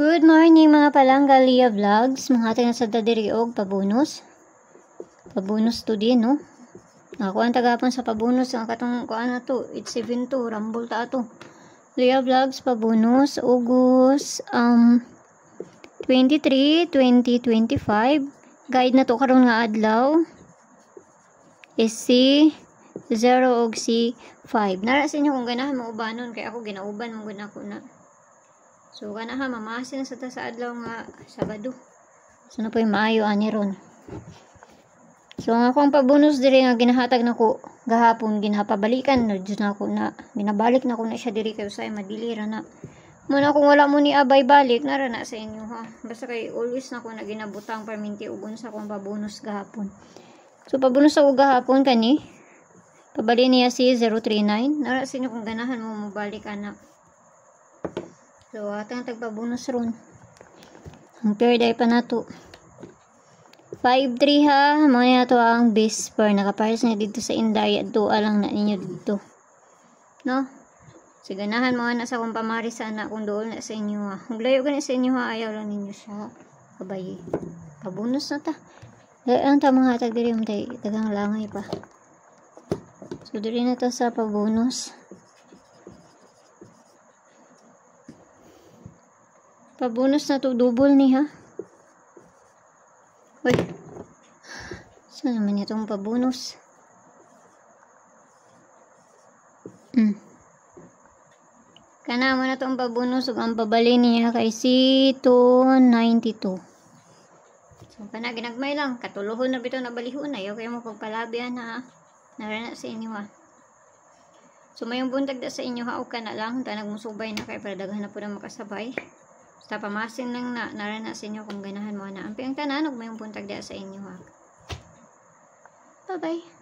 Good morning mga palangga, Lia Vlogs. Mga ating nasa dadiriog, pabunus. Pabunus to din, no? Ako ang tagapon sa pabunus. Ang katong kuan na to, it's 7 to, rambol ta to. Lia Vlogs, pabunus, August 23, 2025. Guide na to karon nga adlaw. Is C0 og C5. Nara sa inyo kung ganahan mo ubanon, kaya ako ginauban mo gana ko na. So, ganahan, mamasin sa ta sa adlaw nga Sabado. So, na po yung maayo ani ron. So, ang akong pabunus diri nga ginahatag na ko gahapon, ginapabalikan na dyan ako na, binabalik na ko na siya diri kayo sa madilira na. Muna kung wala mo ni abay balik, nara na sa inyo ha. Basta kay always na ko na ginabutang perminti ugon sa akong pabunus gahapon. So, pabunus ako gahapon kani. Pabali niya si 039. Nara sa inyo kung ganahan mo mabalik anak. So, atang tagpabonus ron. Ang pair day pa na to. 5-3 ha. Mga na to ang base pair. Nakapares na dito sa Inday at doa lang na ninyo dito. No? So, ganahan mga na sa kung pamari sana kung doon na sa inyo ha. Kung layo ganit sa inyo ha, ayaw lang ninyo siya. Kabayi. Pabonus na ta. Ang tamang hatag diri yung tagang langay pa. So, diri na to sa pabonus. Pabonus na to, double ni ha. Uy. Saan naman itong pabonus? Kana mo na itong pabonus ug ang pabali niya kay C292. So, kana ginagmay lang. Katuluhon na bito na balihon. Ayaw kayo mo pagpalabihan ha. Narana sa inyo ha. So, mayong buntag da sa inyo ha. O ka na lang. Tanag mo subay na kayo para daghan na po na makasabay. Basta pamasin lang na narana sa inyo kung ganahan mo na. Ang tanan, huwag mayong puntag da sa inyo ha. Bye-bye.